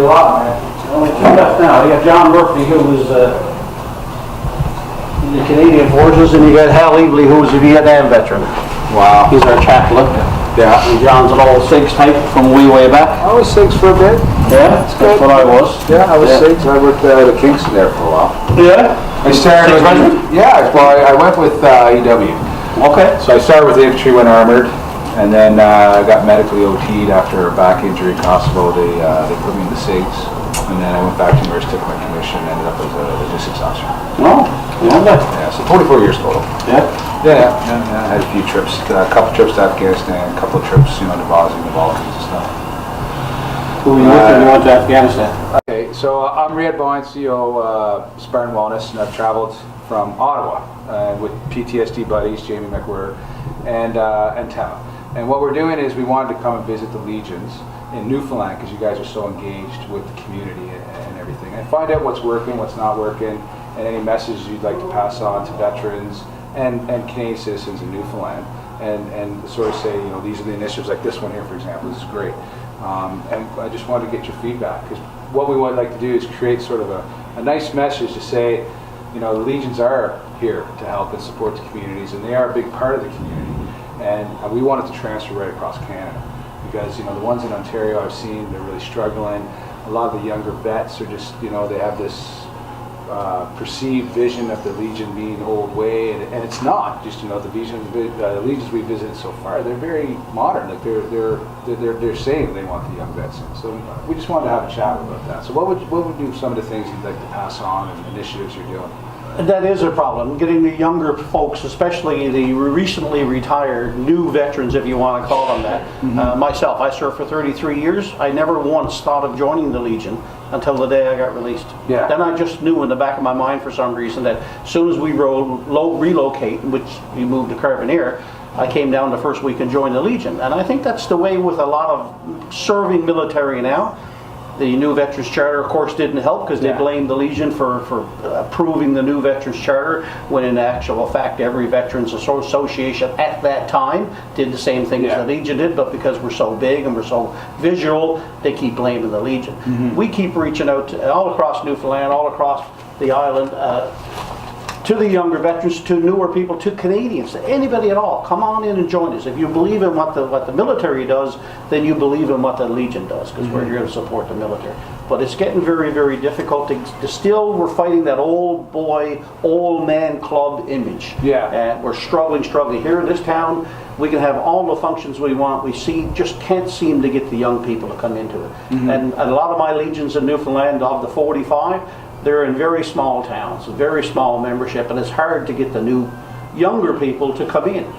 lot, man. Only two left now. You got John Berkley, who was in the Canadian Forces, and you got Hal Ebley, who was a Vietnam veteran. Wow. He's our chaplain. Yeah. And John's an old SIGs type from way back. I was SIGs for a bit. Yeah, that's what I was. Yeah, I was SIGs. I worked at Kingston there for a while. Yeah? I started with, well, I went with EW. Okay. So I started with the infantry when armored, and then I got medically OT'd after a back injury in Kosovo. They put me in the SIGs, and then I went back to Merce, took my commission, and ended up as a logistics officer. Oh, Yeah, so 24 years total. Yeah. Yeah. I had a few trips, a couple trips to Afghanistan, a couple of trips, to Bosnia, the Balkans and stuff. Who were you with when you went to Afghanistan? Okay, so I'm Riad, Byne, CEO Spartan Wellness, and I've traveled from Ottawa with PTSD buddies, Jamie McWhirter and Tema. And what we're doing is we wanted to come and visit the Legions in Newfoundland because you guys are so engaged with the community and everything, and find out what's working, what's not working, and any messages you'd like to pass on to veterans and Canadian citizens in Newfoundland, and sort of say, these are the initiatives, like this one here, for example. This is great. And I just wanted to get your feedback, because what we would like to do is create sort of a nice message to say, the Legions are here to help and support the communities, and they are a big part of the community. And we want it to transfer right across Canada, because the ones in Ontario I've seen, they're really struggling. A lot of the younger vets are just, they have this perceived vision of the Legion being old way, and it's not. Just the Legions we visited so far, they're very modern. Like they're saying they want the young vets in. So we just wanted to have a chat about that. So what would be some of the things you'd like to pass on and initiatives you're doing? That is a problem, getting the younger folks, especially the recently retired new veterans, if you want to call them that. Mm-hmm. Myself, I served for 33 years. I never once thought of joining the Legion until the day I got released. Yeah. Then I just knew in the back of my mind for some reason that as soon as we relocate, which we moved to Carbonear, I came down the first week and joined the Legion. And I think that's the way with a lot of serving military now. The new Veterans Charter, of course, didn't help because they blamed the Legion for approving the new Veterans Charter, when in actual fact every Veterans Association at that time did the same thing as the Legion did, but because we're so big and we're so visual, they keep blaming the Legion. Mm-hmm. We keep reaching out to, all across Newfoundland, all across the island, to the younger veterans, to newer people, to Canadians, to anybody at all. Come on in and join us. If you believe in what the military does, then you believe in what the Legion does, because we're here to support the military. But it's getting very, very difficult to still, we're fighting that old boy, old man club image. Yeah. And we're struggling. Here in this town, we can have all the functions we want. We just can't seem to get the young people to come into it. Mm-hmm. And a lot of my Legions in Newfoundland, of the 45, they're in very small towns, very small membership, and it's hard to get the new, younger people to come in.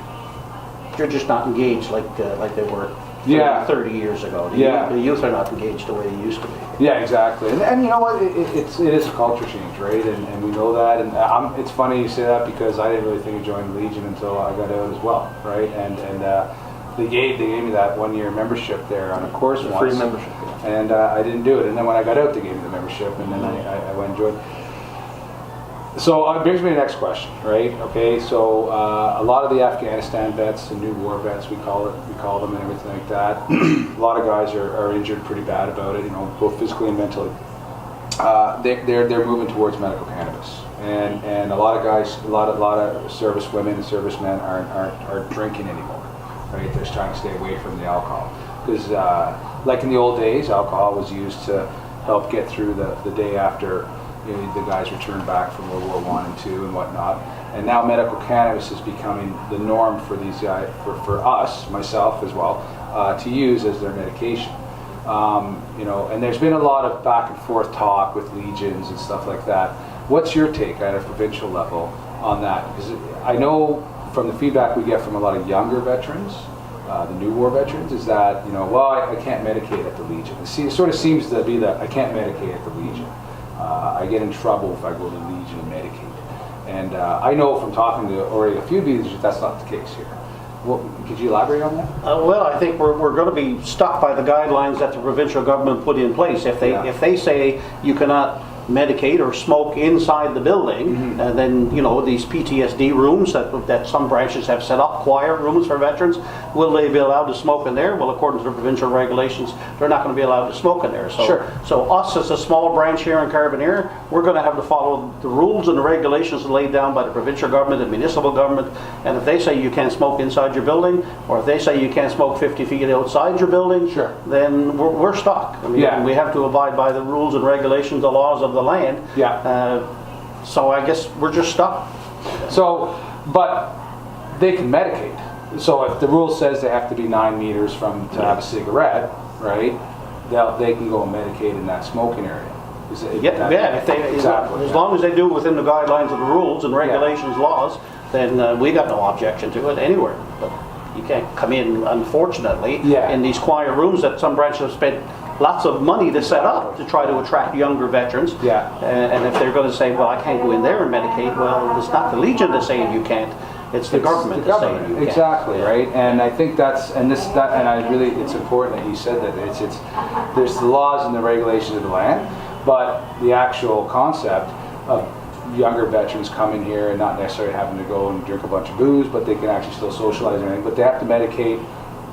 They're just not engaged like they were 30 years ago. The youth are not engaged the way they used to be. Yeah, exactly. And you know what? It is a culture change, right? And we know that. And it's funny you say that, because I didn't really think of joining the Legion until I got out as well, right? And they gave me that 1-year membership there on a course once. Free membership. And I didn't do it. And then when I got out, they gave me the membership, and then I went and joined. So it brings me to the next question, right? Okay, so a lot of the Afghanistan vets, the new war vets, we call them, and everything like that. A lot of guys are injured pretty bad about it, both physically and mentally. They're moving towards medical cannabis, and a lot of guys, a lot of service women and servicemen aren't drinking anymore, right? They're trying to stay away from the alcohol, because like in the old days, alcohol was used to help get through the day after the guys returned back from World War I and II and whatnot. And now medical cannabis is becoming the norm for these guys, for us, myself as well, to use as their medication. And there's been a lot of back and forth talk with Legions and stuff like that. What's your take at a provincial level on that? Because I know from the feedback we get from a lot of younger veterans, the new war veterans, is that, I can't medicate at the Legion. It sort of seems to be that I can't medicate at the Legion. I get in trouble if I go to the Legion and medicate. And I know from talking to already a few Legions that's not the case here. Could you elaborate on that? Well, I think we're going to be stuck by the guidelines that the provincial government put in place. If they say you cannot medicate or smoke inside the building, and then, you know, these PTSD rooms that some branches have set up, quiet rooms for veterans, will they be allowed to smoke in there? Well, according to the provincial regulations, they're not going to be allowed to smoke in there. So, Sure. so us as a small branch here in Carbonear, we're going to have to follow the rules and the regulations laid down by the provincial government and municipal government. And if they say you can't smoke inside your building, or if they say you can't smoke 50 feet outside your building, Sure. then we're stuck. I mean, Yeah. we have to abide by the rules and regulations, the laws of the land. Yeah. So I guess we're just stuck. So, but they can medicate. So if the rule says they have to be 9 meters from to have a cigarette, right? They can go and medicate in that smoking area. Is it, If they, exactly. as long as they do it within the guidelines of the rules and regulations, laws, then we got no objection to it anywhere. But you can't come in, unfortunately, in these quiet rooms that some branches have spent lots of money to set up to try to attract younger veterans. Yeah. And if they're going to say, well, I can't go in there and medicate, well, it's not the Legion that's saying you can't. It's the government that's saying you can't. Exactly, right? And I think that's, and I really, it's important that you said that there's the laws and the regulations of the land, but the actual concept of younger veterans coming here and not necessarily having to go and drink a bunch of booze, but they can actually still socialize and everything, but they have to medicate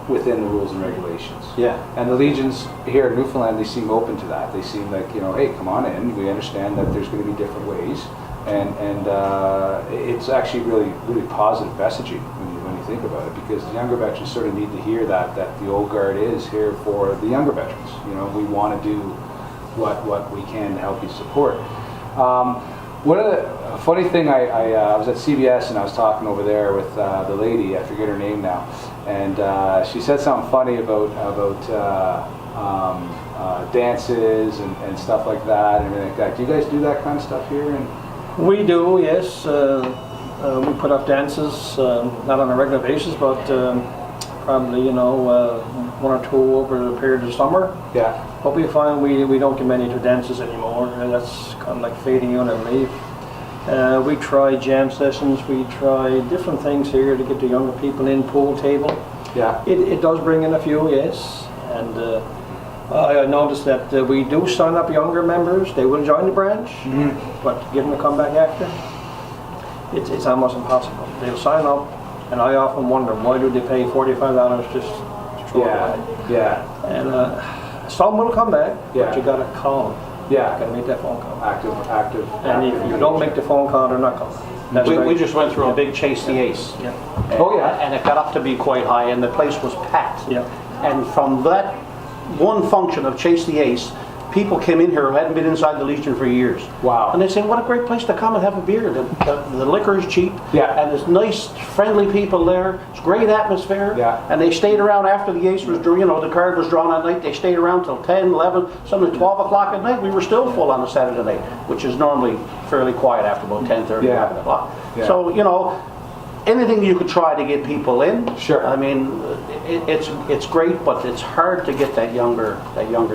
within the rules and regulations. Yeah. And the Legions here in Newfoundland, they seem open to that. They seem like, you know, hey, come on in. We understand that there's going to be different ways, and it's actually really positive messaging when you think about it, because the younger veterans sort of need to hear that the old guard is here for the younger veterans. You know, we want to do what we can to help you support. One of the funny thing, I was at CBS and I was talking over there with the lady, I forget her name now, and she said something funny about dances and stuff like that and everything like that. Do you guys do that kind of stuff here? We do, yes. We put up dances, not on a regular basis, but probably, you know, 1 or 2 over the period of summer. Yeah. But we find we don't get many to dances anymore, and that's kind of like fading in, I believe. We try jam sessions, we try different things here to get the younger people in, pool table. Yeah. It does bring in a few, yes. And I noticed that we do sign up younger members. They will join the branch, but get them to come back after, it's almost impossible. They'll sign up, and I often wonder, why do they pay $45 just to throw it away? Yeah. And some will come back, Yeah. but you got to call them. Yeah. You got to make that phone call. Active. And if you don't make the phone call, they're not coming. That's We right. just went through a big Chase the Ace. Yeah. Oh, yeah. And it got up to be quite high, and the place was packed. Yeah. And from that one function of Chase the Ace, people came in here who hadn't been inside the Legion for years. Wow. And they said, what a great place to come and have a beer. The liquor is cheap. Yeah. And there's nice, friendly people there. It's great atmosphere. Yeah. And they stayed around after the Ace was drawn, you know, the card was drawn at night. They stayed around till 10, 11, something 12 o'clock at night. We were still full on a Saturday night, which is normally fairly quiet after about 10:30, Yeah. 11 o'clock. Yeah. So, you know, anything you could try to get people in. Sure. I mean, it's great, but it's hard to get that younger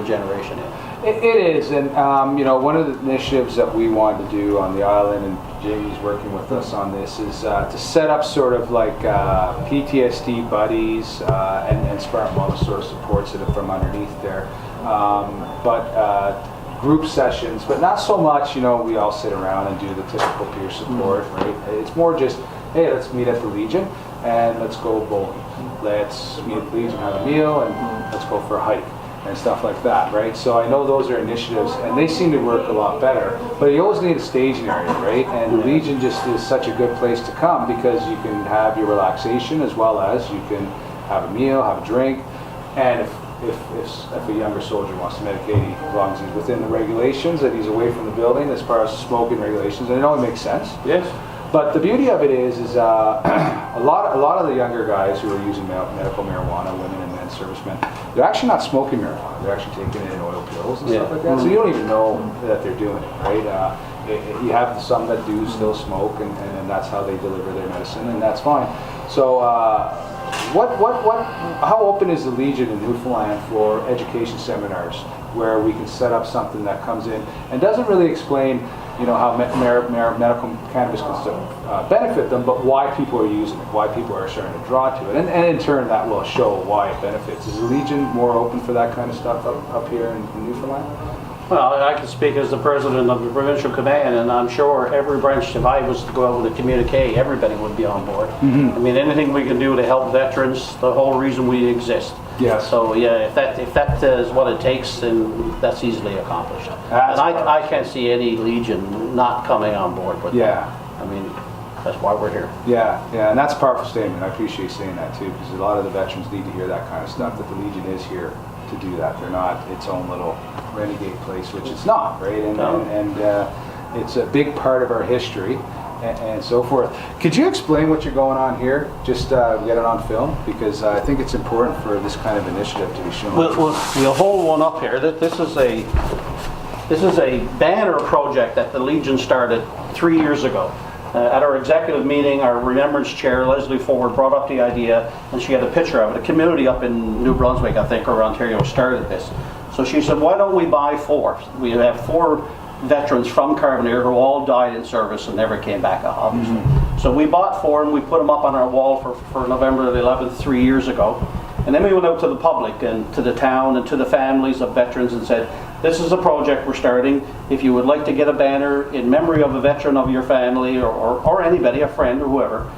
generation in. It is, and you know, one of the initiatives that we wanted to do on the island, and Jamie's working with us on this, is to set up sort of like PTSD buddies, and Spartan Wellness sort of supports it from underneath there. But group sessions, but not so much, you know, we all sit around and do the typical peer support, right? It's more just, hey, let's meet at the Legion and let's go bowling. Let's meet at the Legion, have a meal, and let's go for a hike and stuff like that, right? So I know those are initiatives, and they seem to work a lot better, but you always need a staging area, right? And the Legion just is such a good place to come because you can have your relaxation as well as you can have a meal, have a drink, and if a younger soldier wants to medicate, as long as he's within the regulations, that he's away from the building as far as smoking regulations, and it only makes sense. Yes. But the beauty of it is a lot of the younger guys who are using medical marijuana, women and men servicemen, they're actually not smoking marijuana. They're actually taking it in oil pills and stuff like that. So you don't even know that they're doing it, right? You have some that do still smoke, and that's how they deliver their medicine, and that's fine. So how open is the Legion in Newfoundland for education seminars where we can set up something that comes in and doesn't really explain, you know, how medical cannabis can benefit them, but why people are using it, why people are starting to draw to it, and in turn that will show why it benefits. Is the Legion more open for that kind of stuff up here in Newfoundland? Well, I can speak as the president of the provincial command, and I'm sure every branch, if I was to go out with a communique, everybody would be on board. I mean, anything we can do to help veterans, the whole reason we exist. Yes. So yeah, if that is what it takes, then that's easily accomplished. That's And I can't see any Legion not coming on board with Yeah. that. I mean, that's why we're here. Yeah, and that's a powerful statement. I appreciate saying that too, because a lot of the veterans need to hear that kind of stuff, that the Legion is here to do that. They're not its own little renegade place, which it's not, right? And, No. and it's a big part of our history and so forth. Could you explain what you're going on here? Just get it on film, because I think it's important for this kind of initiative to be shown. We'll hold one up here. This is a banner project that the Legion started 3 years ago. At our executive meeting, our remembrance chair, Leslie Ford, brought up the idea, and she had a picture of it. A community up in New Brunswick, I think, or Ontario, started this. So she said, why don't we buy 4? We have 4 veterans from Carbonear who all died in service and never came back, obviously. So we bought 4 and we put them up on our wall for November the 11th 3 years ago. And then we went out to the public and to the town and to the families of veterans and said, this is a project we're starting. If you would like to get a banner in memory of a veteran of your family or anybody, a friend or whoever,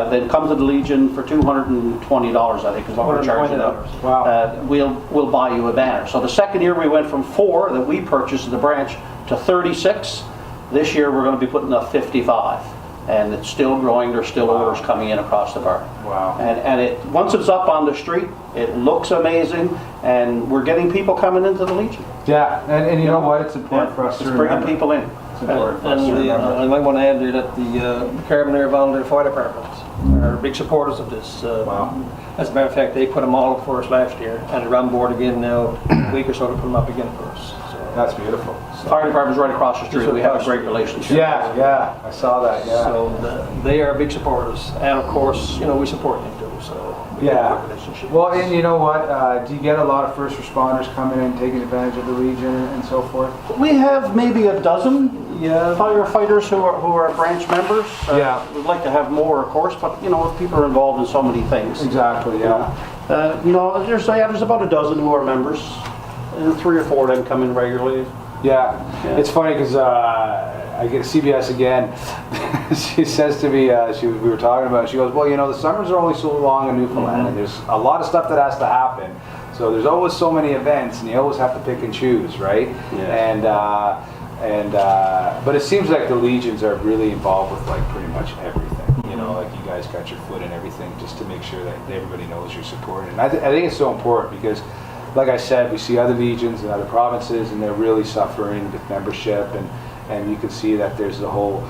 then come to the Legion for $220, I think is what we're charging now. Wow. We'll buy you a banner. So the second year we went from 4 that we purchased at the branch to 36. This year we're going to be putting up 55. And it's still growing. There's still orders coming in across the bar. Wow. And once it's up on the street, it looks amazing, and we're getting people coming into the Legion. Yeah, and you know what? It's important for us to It's bringing remember. people in. It's important for us to And remember. I might want to add there that the Carbonear Volunteer Fire Department are big supporters of this. Wow. As a matter of fact, they put them all up for us last year, and they're on board again now, a week or so to put them up again for us. So, That's beautiful. Fire department's right across the street. We have a great relationship. Yeah, I saw that. Yeah. so they are big supporters, and of course, we support them too. So we have a Yeah. good relationship. Well, and you know what? Do you get a lot of first responders coming in, taking advantage of the Legion and so forth? We have maybe a dozen Yeah. firefighters who are branch members. Yeah. We'd like to have more, of course, but people are involved in so many things. Exactly. Yeah. There's about a dozen who are members, and 3 or 4 of them come in regularly. Yeah. Yeah. It's funny because I get CBS again. She says to me, we were talking about it, she goes, well, the summers are only so long in Newfoundland, and there's a lot of stuff that has to happen. So there's always so many events, and you always have to pick and choose, right? Yeah. But it seems like the Legions are really involved with like pretty much everything. Like you guys got your foot in everything just to make sure that everybody knows you're supported. And I think it's so important because, like I said, we see other Legions in other provinces, and they're really suffering with membership, and you can see that there's the whole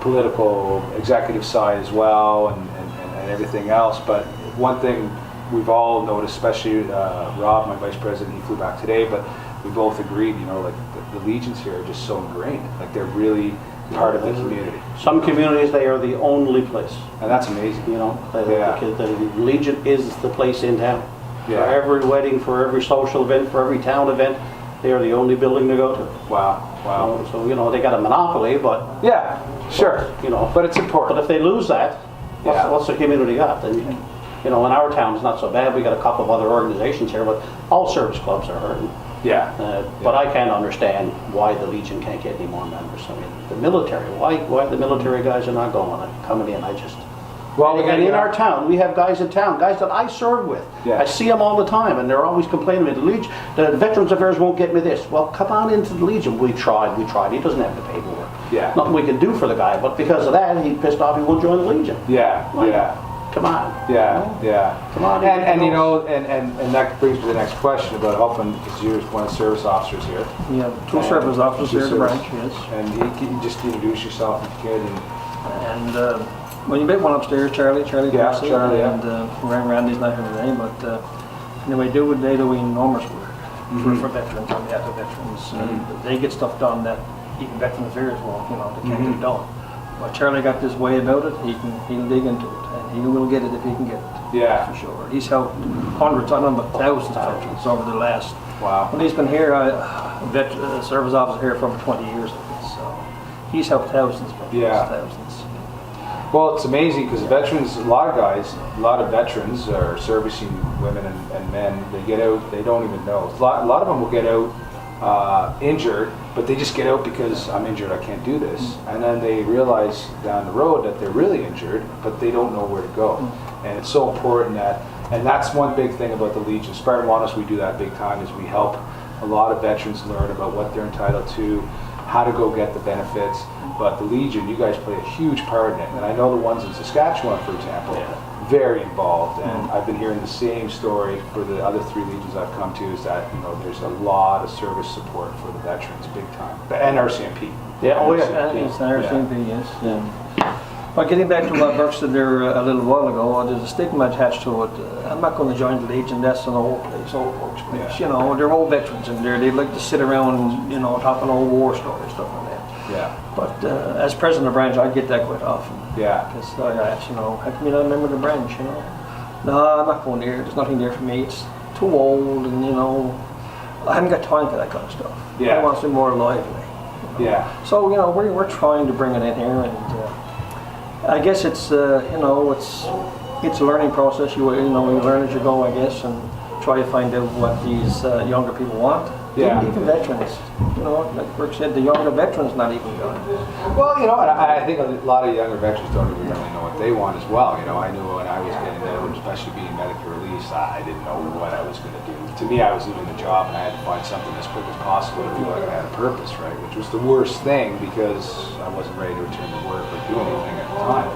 political executive side as well, and everything else. But one thing we've all noticed, especially Rob, my vice president, he flew back today, but we both agreed, like the Legions here are just so ingrained, like they're really part of the community. Some communities, they are the only place. And that's amazing. The Legion is the place in town. Yeah. For every wedding, for every social event, for every town event, they are the only building to go to. Wow. So they got a monopoly, but Yeah, sure. But it's important. But if they lose that, what's the community got? Then, in our town, it's not so bad. We got a couple of other organizations here, but all service clubs are hurting. Yeah. But I can't understand why the Legion can't get any more members. I mean, the military, why the military guys are not coming in? And in our town, we have guys in town, guys that I serve with. Yeah. I see them all the time, and they're always complaining to me, the Veterans Affairs won't get me this. Well, come on into the Legion. We tried. He doesn't have the paperwork. Yeah. Nothing we can do for the guy, but because of that, he pissed off, he won't join the Legion. Yeah. Come on. Yeah. Come on. And that brings me to the next question about helping, because you're one of the service officers here. Yeah, 2 service officers here at the branch, yes. And you just introduce yourself if you could. And when you met one upstairs, Charlie Yeah, Percy, Charlie, yeah. and Randy's not here today, but anyway, they do enormous work for veterans, on behalf of veterans. They get stuff done that even Veteran Affairs won't, they can't get done. But Charlie got this way about it, he'll dig into it, and he will get it if he can get it. Yeah. For sure. He's helped hundreds, I don't know, thousands of veterans over the last. Wow. When he's been here, service officer here for over 20 years, so he's helped thousands of veterans, Yeah. thousands. Well, it's amazing because veterans, a lot of veterans are servicing women and men. They get out, they don't even know. A lot of them will get out injured, but they just get out because I'm injured, I can't do this. And then they realize down the road that they're really injured, but they don't know where to go. And it's so important that, and that's one big thing about the Legion. Spartan Wellness, we do that big time, is we help a lot of veterans learn about what they're entitled to, how to go get the benefits. But the Legion, you guys play a huge part in it. And I know the ones in Saskatchewan, for example, very involved. And I've been hearing the same story for the other 3 Legions I've come to, is that, you know, there's a lot of service support for the veterans, big time. And RCMP. Yeah, oh yeah. It's an RCMP, yes. Well, getting back to what Burke said there a little while ago, there's a stigma attached to it. I'm not going to join the Legion, that's an old place, old folks place. You know, they're old veterans in there. They like to sit around and, you know, talking old war stories, stuff like that. Yeah. But as president of the branch, I get that quite often. Yeah. Because I ask, you know, how come you're not a member of the branch, you know? No, I'm not going there. There's nothing there for me. It's too old, and, you know, I haven't got time for that kind of stuff. Yeah. I want to be more lively. You know? Yeah. So, you know, we're trying to bring it in here, and I guess it's, you know, it's a learning process. You know, you learn as you go, I guess, and try to find out what these younger people want. Yeah. Even veterans. You know, like Burke said, the younger veterans not even going. Well, you know, and I think a lot of younger veterans don't even really know what they want as well. You know, I knew when I was getting out, especially being medically released, I didn't know what I was going to do. To me, I was leaving the job and I had to find something as quick as possible to feel like I had a purpose, right? Which was the worst thing because I wasn't ready to return to work or do anything at the time.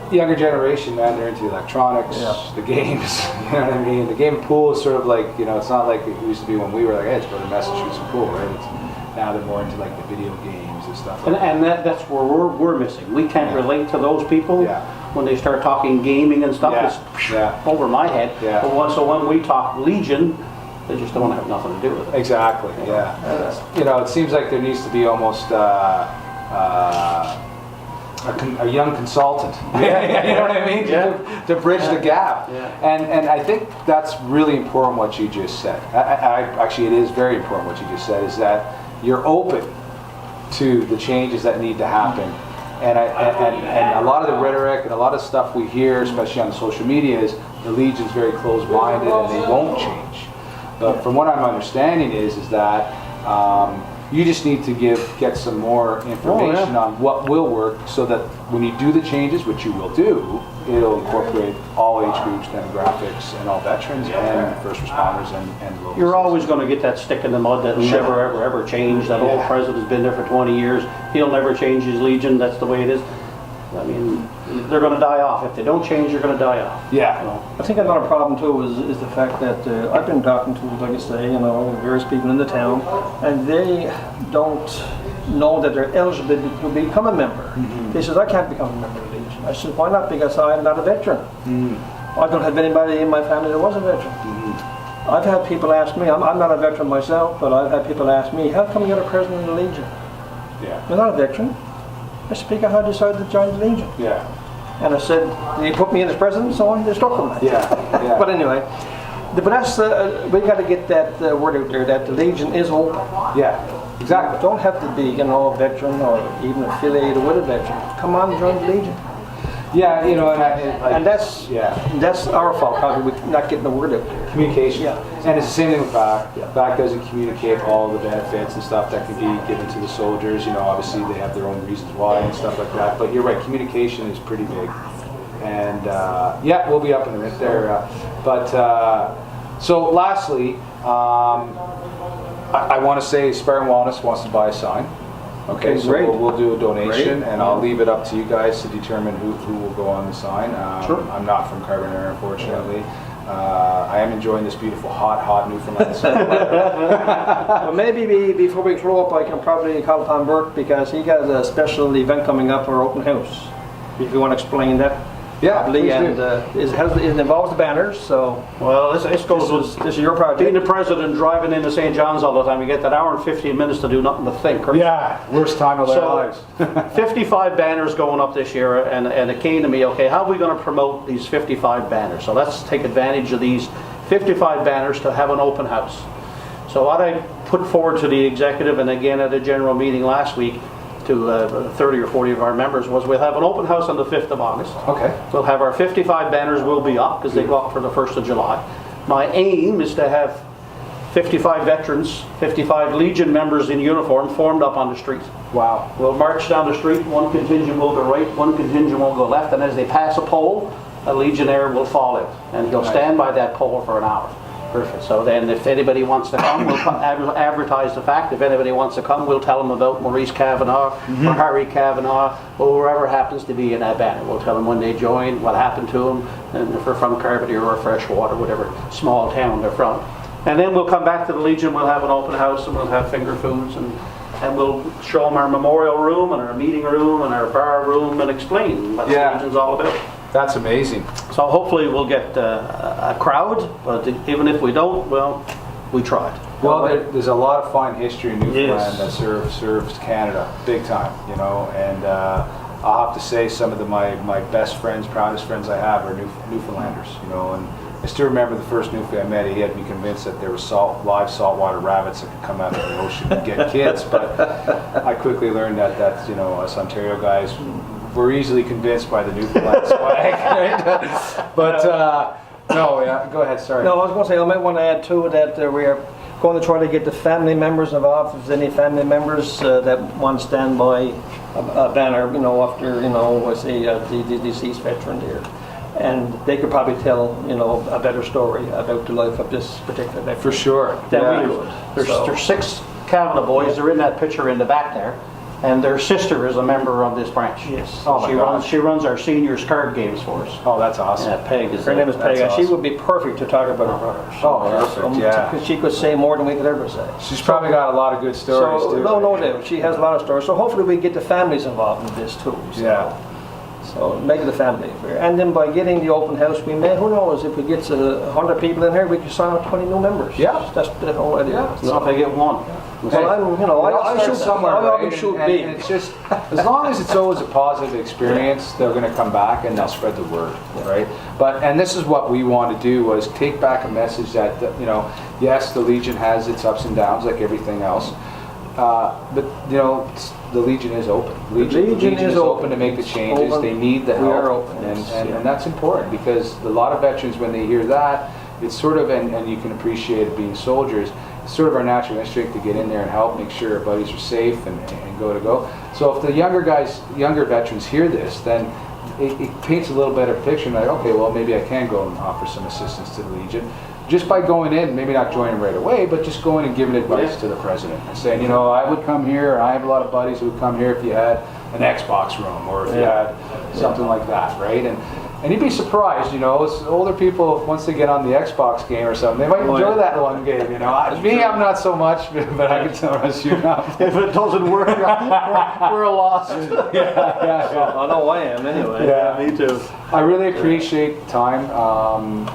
The younger generation, man, they're into electronics, the games, you know what I mean? The game of pool is sort of like, you know, it's not like it used to be when we were like, hey, let's go to Mess and shoot some pool, right? Now they're more into like the video games and stuff like that. And that's where we're missing. We can't relate to those people when they start talking gaming and stuff. It's over my head. So when we talk Legion, they just don't have nothing to do with it. Exactly, you know, it seems like there needs to be almost a young consultant, you know what I mean, to bridge the gap. And I think that's really important what you just said. Actually, it is very important what you just said, is that you're open to the changes that need to happen. And a lot of the rhetoric and a lot of stuff we hear, especially on social media, is the Legion's very closed-minded and they won't change. But from what I'm understanding is that you just need to get some more information on what will work, so that when you do the changes, which you will do, it'll incorporate all age groups, demographics, and all veterans and first responders and local. You're always going to get that stick in the mud that will never ever change. That old president's been there for 20 years. He'll never change his Legion. That's the way it is. I mean, they're going to die off. If they don't change, they're going to die off. Yeah. You know? I think another problem too is the fact that I've been talking to, like I say, you know, various people in the town, and they don't know that they're eligible to become a member. They says, I can't become a member of the Legion. I said, why not? Because I'm not a veteran. I don't have anybody in my family that was a veteran. I've had people ask me, I'm not a veteran myself, but I've had people ask me, how come you're the president of the Legion? You're not a veteran. I said, because I decided to join the Legion. And I said, they put me in as president, so they're stuck with that. But anyway, but that's, we got to get that word out there that the Legion is open. Exactly. Don't have to be, you know, a veteran or even affiliated with a veteran. Come on and join the Legion. Yeah, you know, And that's our fault, probably, with not getting the word out there. Communication. And it's the same thing with BAC. BAC doesn't communicate all the benefits and stuff that can be given to the soldiers. You know, obviously they have their own reasons why and stuff like that. But you're right, communication is pretty big. And we'll be up in a minute there. So lastly, I want to say Spartan Wellness wants to buy a sign. Okay, so we'll do a donation, and I'll leave it up to you guys to determine who will go on the sign. I'm not from Carbonear, unfortunately. I am enjoying this beautiful, hot Newfoundland sun. Well, maybe before we throw up, I can probably call upon Burke, because he got a special event coming up for open house. If you want to explain that. And it involves the banners, so... Well, this goes with... This is your project. Being the president, driving into St. John's all the time, you get that hour and 15 minutes to do nothing but think. Right? Worst time of their lives. 55 banners going up this year, and it came to me, okay, how are we going to promote these 55 banners? So let's take advantage of these 55 banners to have an open house. So what I put forward to the executive, and again at a general meeting last week, to 30 or 40 of our members, was we'll have an open house on the 5th of August. We'll have our 55 banners will be up, because they go up for the 1st of July. My aim is to have 55 veterans, 55 Legion members in uniform formed up on the street. Wow. We'll march down the street, one contingent will go right, one contingent will go left, and as they pass a pole, a Legionnaire will fall in, and he'll stand by that pole for an hour. Perfect. So then if anybody wants to come, we'll advertise the fact. If anybody wants to come, we'll tell them about Maurice Kavanagh or Harry Kavanagh or whoever happens to be in that banner. We'll tell them when they joined, what happened to them, and if they're from Carbonear or Freshwater, whatever small town they're from. And then we'll come back to the Legion, we'll have an open house and we'll have finger foods and we'll show them our memorial room and our meeting room and our bar room and explain what the Legion's all about. That's amazing. So hopefully we'll get a crowd, but even if we don't, well, we tried. Well, there's a lot of fine history in Newfoundland Yes. that serves Canada, big time, you know, and I'll have to say some of my best friends, proudest friends I have are Newfoundlanders, you know, and I still remember the first Newfie I met, he had me convinced that there were live saltwater rabbits that could come out of the ocean and get kids, but I quickly learned that you know, us Ontario guys were easily convinced by the Newfoundland swag, right? But no, yeah, go ahead, sorry. No, I was going to say, I might want to add too that we are going to try to get the family members involved. If there's any family members that want to stand by a banner, you know, after, you know, I say the deceased veteran there. And they could probably tell, you know, a better story about the life of this particular veteran. For sure. Than we would. There's 6 Kavanagh boys, they're in that picture in the back there, and their sister is a member of this branch. Yes. Oh my God. She runs our seniors card games for us. Oh, that's awesome. Yeah, Peg is Her name is Peg, and awesome. she would be perfect to talk about her brothers. Oh, perfect, yeah. Because she could say more than we could ever say. She's probably got a lot of good stories So, too. no doubt. She has a lot of stories. So hopefully we get the families involved in this too. So. Yeah. So make it a family affair. And then by getting the open house, we may, who knows, if we get 100 people in here, we can sign up 20 new members. Yeah. That's the whole idea. Yeah. So if I get one. Well, I'm, you know, I shoot somewhere, I right? shoot And big. it's just, as long as it's always a positive experience, they're going to come back and they'll spread the word, right? And this is what we want to do, was take back a message that, you know, yes, the Legion has its ups and downs like everything else, but you know, the Legion is open. The Legion is open to make the changes. Open. They need the help, We are open, and, yes, and, yeah. and that's important, because a lot of veterans, when they hear that, it's sort of, and you can appreciate it being soldiers, it's sort of our natural instinct to get in there and help make sure our buddies are safe and go. So if the younger veterans hear this, then it paints a little better picture, like, okay, well, maybe I can go and offer some assistance to the Legion. Just by going in, maybe not joining right away, but just going and giving advice to the president and saying, you know, I would come here, I have a lot of buddies who would come here if you had an Xbox room or if you had something like that, right? And you'd be surprised, you know, it's older people, once they get on the Xbox game or something, they might enjoy that one game, you know. Me, I'm not so much, but I can tell us you know. If it doesn't work, we're lost. Yeah. I know I am anyway. Yeah. Me too. I really appreciate the time,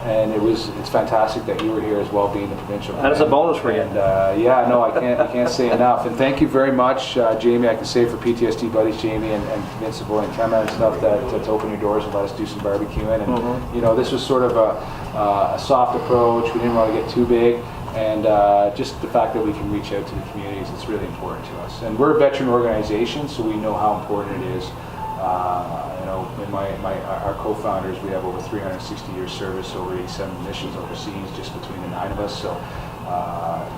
and it's fantastic that you were here as well, being the provincial. And it's a bonus for you. And yeah, no, I can't say enough. And thank you very much, Jamie. I can say for PTSD buddies, Jamie and Vince Savoy and Kemma and stuff, to open your doors and let us do some barbecuing. And you know, this was sort of a soft approach. We didn't want to get too big. And just the fact that we can reach out to the communities, it's really important to us. And we're a veteran organization, so we know how important it is. You know, in our co-founders, we have over 360 years service, over 87 missions overseas, just between the 9 of us. So,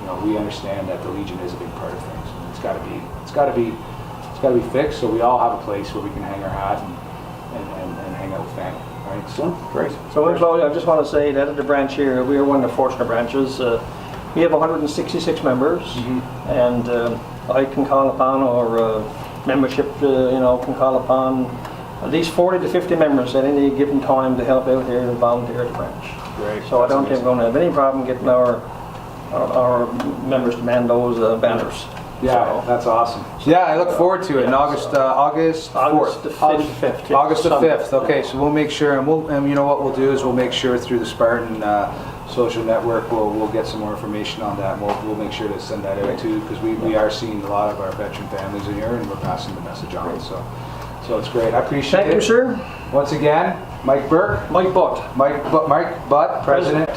you know, we understand that the Legion is a big part of things, and it's got to be fixed. So we all have a place where we can hang our hat and hang out with family. Right? So great. So in closing, I just want to say that at the branch here, we are one of the fortunate branches. We have 166 members, and I can call upon, or membership, you know, can call upon at least 40 to 50 members at any given time to help out here and volunteer at the branch. Great. So I don't think we're going to have any problem getting our members to man those banners. Yeah, that's awesome. Yeah, I look forward to it in August 4th. August the 5th. August the 5th. Okay, so we'll make sure, and you know what we'll do is we'll make sure through the Spartan social network we'll get some more information on that. And we'll make sure to send that out too, because we are seeing a lot of our veteran families in here, and we're passing the message on. So it's great. I appreciate it. Thank you, sir. Once again, Mike Burke, Mike Butt. Mike Butt, President.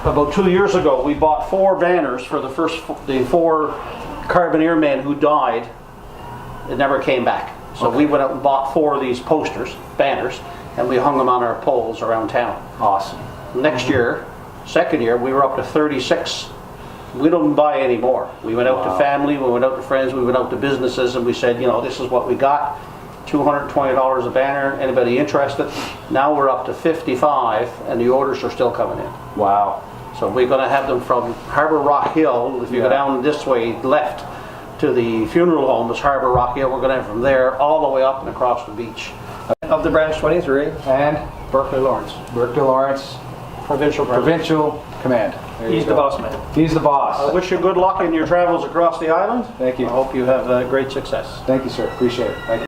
About 2 years ago, we bought 4 banners for the 4 Carbonear men who died. It never came back. So we went out and bought 4 of these banners, and we hung them on our poles around town. Awesome. Next year, Second year, we were up to 36. We don't buy any more. We went out to family, we went out to friends, we went out to businesses, and we said, you know, this is what we got. $220 a banner. Anybody interested? Now we're up to 55, and the orders are still coming in. Wow. So we're going to have them from Harbour Rock Hill. If you go down this way left to the funeral home, it's Harbour Rock Hill. We're going to have from there all the way up and across the beach. Of the branch 23. And Berkley Lawrence, Berkley Lawrence, provincial president. Provincial Command. There you He's go. the boss man. He's the I boss. wish you good luck in your travels across the island. Thank you. I hope you have great success. Thank you, sir. Appreciate it. Thank you.